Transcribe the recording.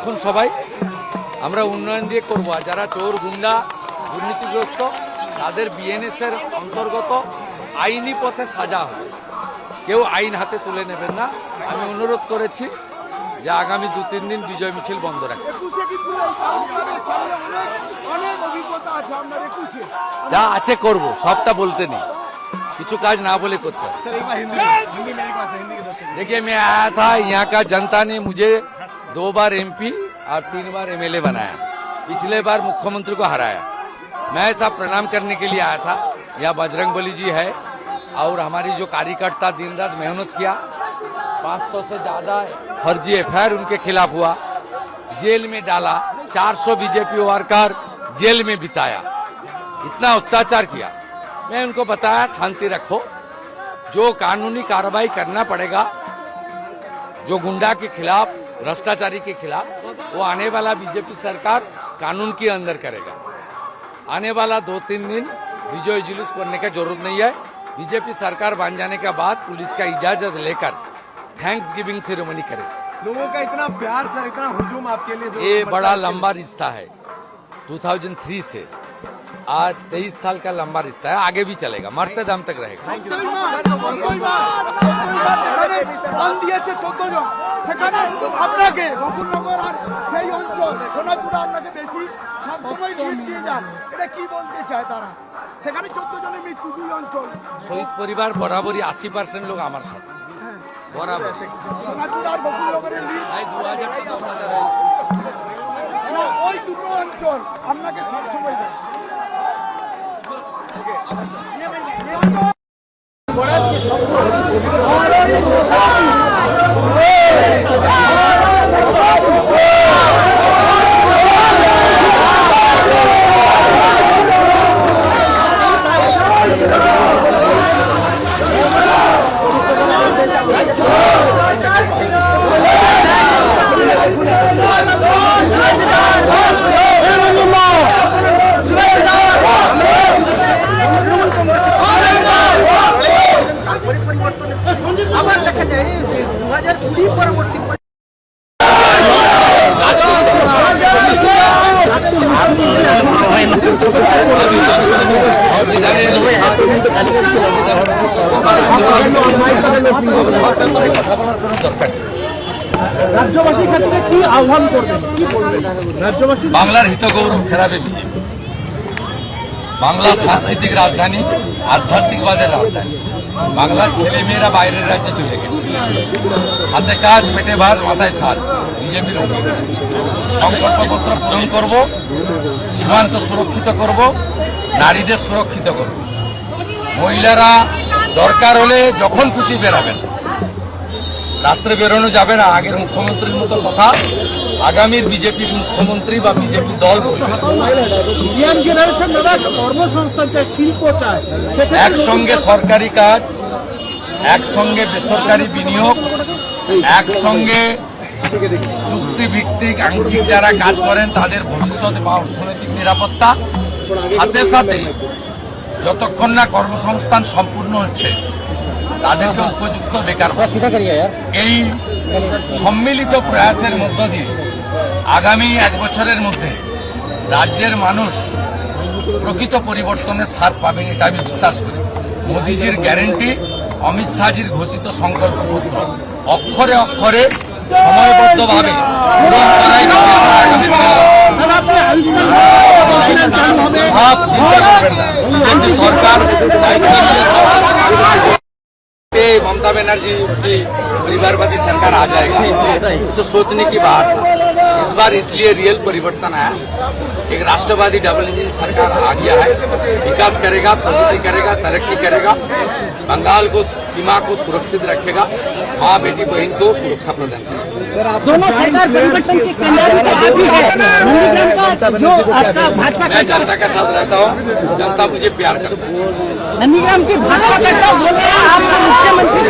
রাখুন সবাই, আমরা উন্নয়ন দিয়ে করব। আর যারা চোর গুন্ডা দুর্নীতিগ্রস্ত তাদের বিএনএস এর অন্তর্গত আইনি পথে সাজা হবে, কেউ আইন হাতে তুলে নেবেন না। আমি অনুরোধ করেছি যে আগামী 2-3 দিন বিজয় মিছিল বন্ধ রাখবে। যা আছে করব, সবটা বলতে নেই, কিছু কাজ না বলে करते हैं। देखिए मैं आया था, यहाँ का जनता ने मुझे 2 बार एमपी और 3 बार एमएलए बनाया, पिछले बार मुख्यमंत्री को हराया। मैं सब प्रणाम करने के लिए आया था। यहाँ बजरंगबली जी है और हमारी जो कार्यकर्ता दिन रात मेहनत किया, 500 से ज्यादा फर्जी एफआईआर उनके खिलाफ हुआ, जेल में डाला, 400 बीजेपी वर्कर जेल में बिताया, इतना अत्याचार किया। मैं उनको बताया शांति रखो, जो कानूनी कार्रवाई करना पड़ेगा, जो गुंडा के खिलाफ भ्रष्टाचारी के खिलाफ, वो आने वाला बीजेपी सरकार कानून के अंदर करेगा। आने वाला 2-3 दिन विजय जुलूस करने की जरूरत नहीं है। बीजेपी सरकार बन जाने के बाद पुलिस का इजाजत लेकर थैंक्स गिविंग सेरेमनी करेगा। लोगों का इतना प्यार सर, इतना हुजूम आपके लिए, ये बड़ा लंबा रिश्ता है, 2003 से आज 23 साल का लंबा रिश्ता है, आगे भी चलेगा, मरते दम तक रहेगा। শহীদ পরিবার বরাবরই 80% লোক আমার সাথে বরাবর। 2000 টাকা ওনাদের ওই দুটো অঞ্চল আপনাকে সবসময় দেয়। রাজ্যবাসীর ক্ষেত্রে কি আহ্বান করবেন, কি বলবেন? রাজ্যবাসী বাংলার হিতগৌরব খেলাবে বিজেপি। বাংলা সাংস্কৃতিক রাজধানী, আধ্যাত্মিকবাদের রাজধানী। বাংলার ছেলেমেয়েরা বাইরের রাজ্যে চলে গেছে, হাতে কাজ, পেটে ভাত, মাথায় ছাদ। বিজেপির সংকল্পপত্র পূরণ করব, সীমান্ত সুরক্ষিত করব, নারীদের সুরক্ষিত করব। মহিলারা দরকার হলে যখন খুশি বেরাবেন, রাত্রে বেরোনো যাবে না। আগের মুখ্যমন্ত্রীর মতো কথা আগামীর বিজেপির মুখ্যমন্ত্রী বা বিজেপি দল বলবে। কর্মসংস্থান চায়, শিল্প চায়, একসঙ্গে সরকারি কাজ, একসঙ্গে বেসরকারি বিনিয়োগ, একসঙ্গে চুক্তিভিত্তিক আংশিক যারা কাজ করেন তাদের ভবিষ্যৎ বা অর্থনৈতিক নিরাপত্তা, সাথে সাথে যতক্ষণ না কর্মসংস্থান সম্পূর্ণ হচ্ছে তাদেরকে উপযুক্ত বেকার। এই সম্মিলিত প্রয়াসের মধ্য দিয়ে আগামী 1 বছরের মধ্যে রাজ্যের মানুষ প্রকৃত পরিবর্তনের স্বাদ পাবেন, এটা আমি বিশ্বাস করি। মোদিজির গ্যারেন্টি, অমিত শাহজির ঘোষিত সংকল্পপত্র অক্ষরে অক্ষরে সময়বদ্ধভাবে পূরণ করাই সরকার। ममता बनर्जी की परिवारवादी सरकार आ जाएगा तो सोचने की बात है। इस बार इसलिए रियल परिवर्तन आया, एक राष्ट्रवादी डबल इंजन सरकार आ गया है, विकास करेगा, प्रगति करेगा, तरक्की करेगा, बंगाल को सीमा को सुरक्षित रखेगा, माँ बेटी बहन को सुरक्षा प्रदान करेगा। दोनों सरकार परिवर्तन की मैं जनता के साथ रहता हूँ, जनता मुझे प्यार करती है। नंदीग्राम की भाजपा सरकार बोल रहे हैं आपका मुख्यमंत्री